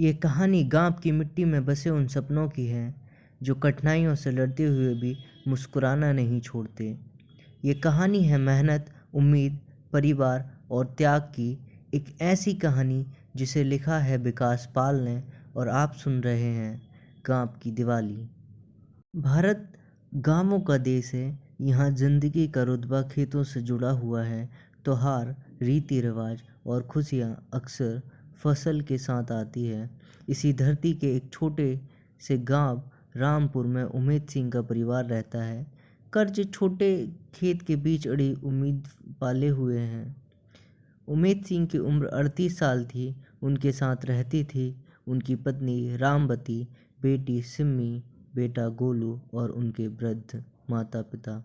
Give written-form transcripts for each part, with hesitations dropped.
ये कहानी गाँव की मिट्टी में बसे उन सपनों की है जो कठिनाइयों से लड़ते हुए भी मुस्कुराना नहीं छोड़ते। ये कहानी है मेहनत, उम्मीद, परिवार और त्याग की एक ऐसी कहानी जिसे लिखा है विकास पाल ने। और आप सुन रहे हैं गाँव की दिवाली। भारत गाँवों का देश है। यहाँ जिंदगी का रुतबा खेतों से जुड़ा हुआ है। त्योहार, रीति रिवाज और खुशियाँ अक्सर फसल के साथ आती है। इसी धरती के एक छोटे से गांव रामपुर में उमेद सिंह का परिवार रहता है। कर्ज छोटे खेत के बीच अड़ी उम्मीद पाले हुए हैं। उमेद सिंह की उम्र 38 साल थी। उनके साथ रहती थी उनकी पत्नी रामवती, बेटी सिम्मी, बेटा गोलू और उनके वृद्ध माता पिता।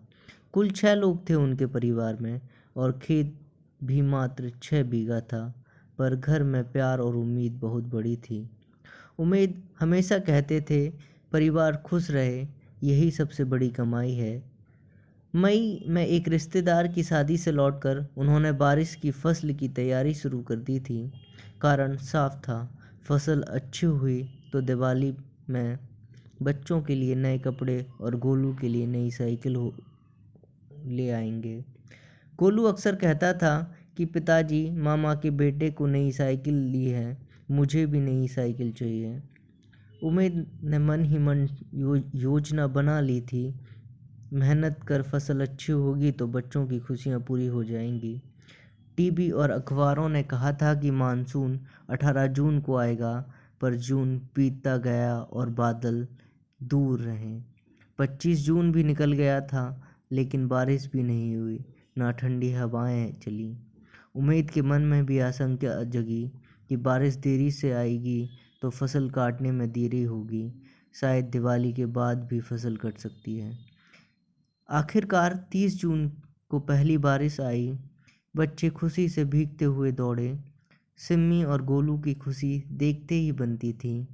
कुल 6 लोग थे उनके परिवार में और खेत भी मात्र 6 बीघा था। पर घर में प्यार और उम्मीद बहुत बड़ी थी। उमेद हमेशा कहते थे, परिवार खुश रहे, यही सबसे बड़ी कमाई है। मई में एक रिश्तेदार की शादी से लौटकर उन्होंने बारिश की फसल की तैयारी शुरू कर दी थी। कारण साफ था, फसल अच्छी हुई तो दिवाली में बच्चों के लिए नए कपड़े और गोलू के लिए नई साइकिल ले आएंगे। गोलू अक्सर कहता था कि पिताजी, मामा के बेटे को नई साइकिल ली है, मुझे भी नई साइकिल चाहिए। उमेद ने मन ही मन योजना बना ली थी। मेहनत कर फसल अच्छी होगी तो बच्चों की खुशियाँ पूरी हो जाएंगी। टीवी और अखबारों ने कहा था कि मानसून 18 जून को आएगा, पर जून बीतता गया और बादल दूर रहे। 25 जून भी निकल गया था, लेकिन बारिश भी नहीं हुई, ना ठंडी हवाएं चली। उमेद के मन में भी आशंका जगी कि बारिश देरी से आएगी तो फसल काटने में देरी होगी, शायद दिवाली के बाद भी फसल कट सकती है। आखिरकार 30 जून को पहली बारिश आई। बच्चे खुशी से भीगते हुए दौड़े। सिम्मी और गोलू की खुशी देखते ही बनती थी।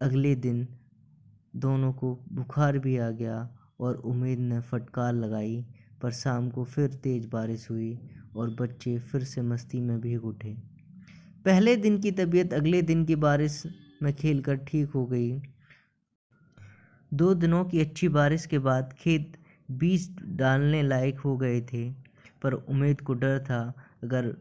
अगले दिन दोनों को बुखार भी आ गया और उमेद ने फटकार लगाई, पर शाम को फिर तेज बारिश हुई और बच्चे फिर से मस्ती में भीग उठे। पहले दिन की तबीयत अगले दिन की बारिश में खेलकर ठीक हो गई। 2 दिनों की अच्छी बारिश के बाद खेत बीज डालने लायक हो गए थे, पर उमेद को डर था, अगर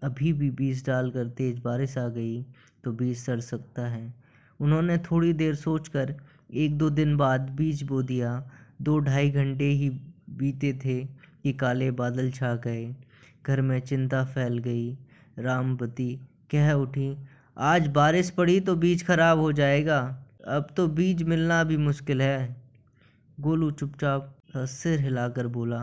अभी भी बीज डालकर तेज बारिश आ गई तो बीज सड़ सकता है। उन्होंने थोड़ी देर सोचकर 1-2 दिन बाद बीज बो दिया। 2-2.5 घंटे ही बीते थे कि काले बादल छा गए। घर में चिंता फैल गई। रामवती कह उठी, आज बारिश पड़ी तो बीज खराब हो जाएगा, अब तो बीज मिलना भी मुश्किल है। गोलू चुपचाप सिर हिलाकर बोला,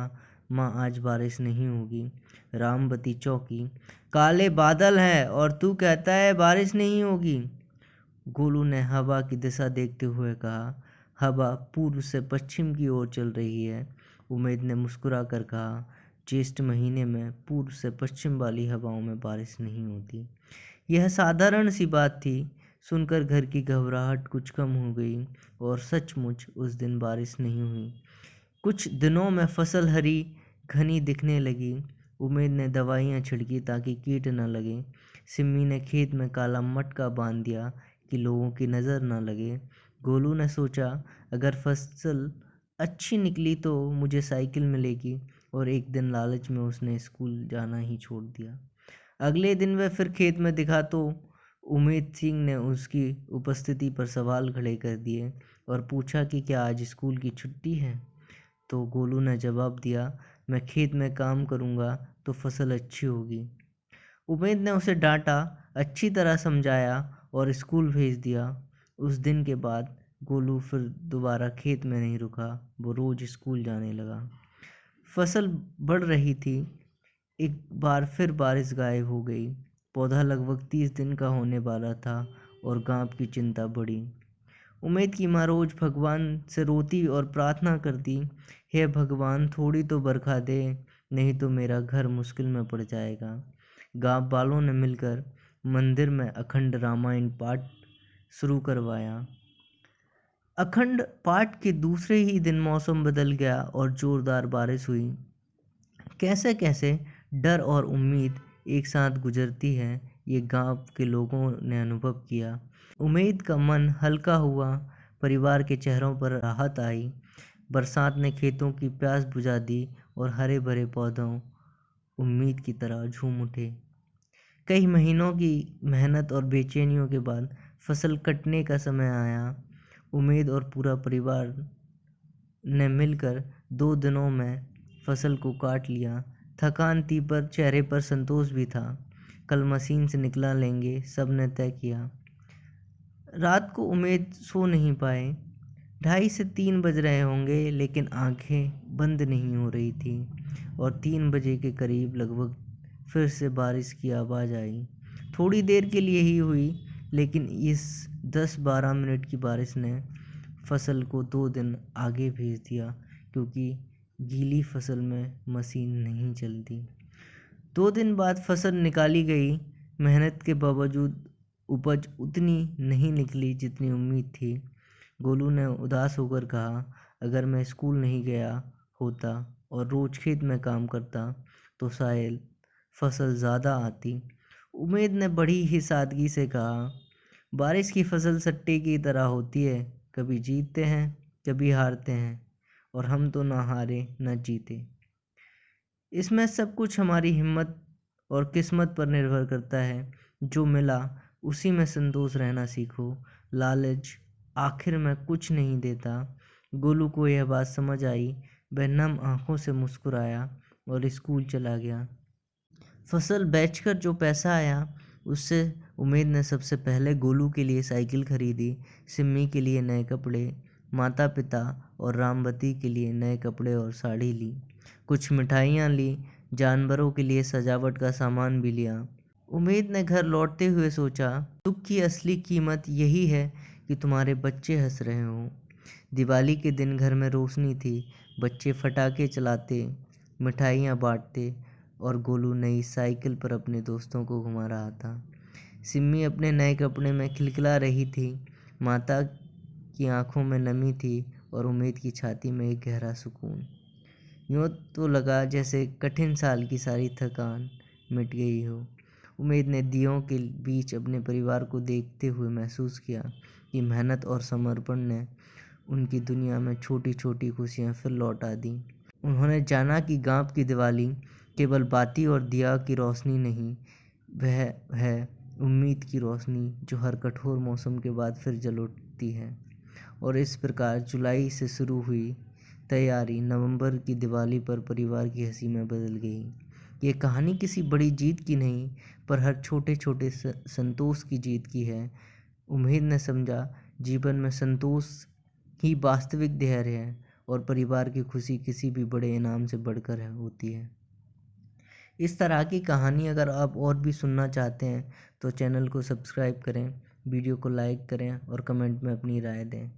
माँ आज बारिश नहीं होगी। रामवती चौंकी, काले बादल हैं और तू कहता है बारिश नहीं होगी। गोलू ने हवा की दिशा देखते हुए कहा, हवा पूर्व से पश्चिम की ओर चल रही है। उमेद ने मुस्कुरा कर कहा, ज्येष्ठ महीने में पूर्व से पश्चिम वाली हवाओं में बारिश नहीं होती। यह साधारण सी बात थी। सुनकर घर की घबराहट कुछ कम हो गई और सचमुच उस दिन बारिश नहीं हुई। कुछ दिनों में फसल हरी घनी दिखने लगी। उमेद ने दवाइयाँ छिड़की ताकि कीट न लगे। सिम्मी ने खेत में काला मटका बांध दिया कि लोगों की नज़र न लगे। गोलू ने सोचा, अगर फसल अच्छी निकली तो मुझे साइकिल मिलेगी, और एक दिन लालच में उसने स्कूल जाना ही छोड़ दिया। अगले दिन वह फिर खेत में दिखा तो उमेद सिंह ने उसकी उपस्थिति पर सवाल खड़े कर दिए और पूछा कि क्या आज स्कूल की छुट्टी है। तो गोलू ने जवाब दिया, मैं खेत में काम करूँगा तो फसल अच्छी होगी। उमेद ने उसे डांटा, अच्छी तरह समझाया और स्कूल भेज दिया। उस दिन के बाद गोलू फिर दोबारा खेत में नहीं रुका, वो रोज स्कूल जाने लगा। फसल बढ़ रही थी। एक बार फिर बारिश गायब हो गई। पौधा लगभग 30 दिन का होने वाला था और गांव की चिंता बढ़ी। उमेद की माँ रोज भगवान से रोती और प्रार्थना करती, हे भगवान थोड़ी तो बरखा दे, नहीं तो मेरा घर मुश्किल में पड़ जाएगा। गांव वालों ने मिलकर मंदिर में अखंड रामायण पाठ शुरू करवाया। अखंड पाठ के दूसरे ही दिन मौसम बदल गया और जोरदार बारिश हुई। कैसे कैसे डर और उम्मीद एक साथ गुजरती है, ये गांव के लोगों ने अनुभव किया। उम्मीद का मन हल्का हुआ, परिवार के चेहरों पर राहत आई। बरसात ने खेतों की प्यास बुझा दी और हरे भरे पौधों उम्मीद की तरह झूम उठे। कई महीनों की मेहनत और बेचैनियों के बाद फसल कटने का समय आया। उम्मीद और पूरा परिवार ने मिलकर 2 दिनों में फसल को काट लिया। थकान थी पर चेहरे पर संतोष भी था। कल मशीन से निकला लेंगे, सब ने तय किया। रात को उम्मीद सो नहीं पाए। 2:30 से 3 बज रहे होंगे, लेकिन आंखें बंद नहीं हो रही थी और 3 बजे के करीब लगभग फिर से बारिश की आवाज़ आई। थोड़ी देर के लिए ही हुई, लेकिन इस 10-12 मिनट की बारिश ने फसल को 2 दिन आगे भेज दिया, क्योंकि गीली फसल में मशीन नहीं चलती। 2 दिन बाद फसल निकाली गई। मेहनत के बावजूद उपज उतनी नहीं निकली जितनी उम्मीद थी। गोलू ने उदास होकर कहा, अगर मैं स्कूल नहीं गया होता और रोज खेत में काम करता तो शायद फसल ज़्यादा आती। उम्मीद ने बड़ी ही सादगी से कहा, बारिश की फसल सट्टे की तरह होती है, कभी जीतते हैं कभी हारते हैं, और हम तो ना हारे न जीते। इसमें सब कुछ हमारी हिम्मत और किस्मत पर निर्भर करता है। जो मिला उसी में संतोष रहना सीखो। लालच आखिर में कुछ नहीं देता। गोलू को यह बात समझ आई। वह नम आंखों से मुस्कुराया और स्कूल चला गया। फसल बेचकर जो पैसा आया उससे उम्मीद ने सबसे पहले गोलू के लिए साइकिल खरीदी, सिम्मी के लिए नए कपड़े, माता पिता और रामवती के लिए नए कपड़े और साड़ी ली। कुछ मिठाइयाँ ली, जानवरों के लिए सजावट का सामान भी लिया। उम्मीद ने घर लौटते हुए सोचा, दुख की असली कीमत यही है कि तुम्हारे बच्चे हंस रहे हों। दिवाली के दिन घर में रोशनी थी, बच्चे फटाके चलाते, मिठाइयाँ बांटते और गोलू नई साइकिल पर अपने दोस्तों को घुमा रहा था। सिम्मी अपने नए कपड़े में खिलखिला रही थी। माता की आंखों में नमी थी और उम्मीद की छाती में एक गहरा सुकून। यूँ तो लगा जैसे कठिन साल की सारी थकान मिट गई हो। उम्मीद ने दियों के बीच अपने परिवार को देखते हुए महसूस किया कि मेहनत और समर्पण ने उनकी दुनिया में छोटी छोटी खुशियाँ फिर लौटा दी। उन्होंने जाना कि गांव की दिवाली केवल बाती और दिया की रोशनी नहीं, वह है उम्मीद की रोशनी जो हर कठोर मौसम के बाद फिर जल उठती है। और इस प्रकार जुलाई से शुरू हुई तैयारी नवंबर की दिवाली पर परिवार की हंसी में बदल गई। ये कहानी किसी बड़ी जीत की नहीं, पर हर छोटे छोटे संतोष की जीत की है। उम्मीद ने समझा, जीवन में संतोष ही वास्तविक धैर्य है और परिवार की खुशी किसी भी बड़े इनाम से बढ़कर होती है। इस तरह की कहानी अगर आप और भी सुनना चाहते हैं तो चैनल को सब्सक्राइब करें, वीडियो को लाइक करें और कमेंट में अपनी राय दें।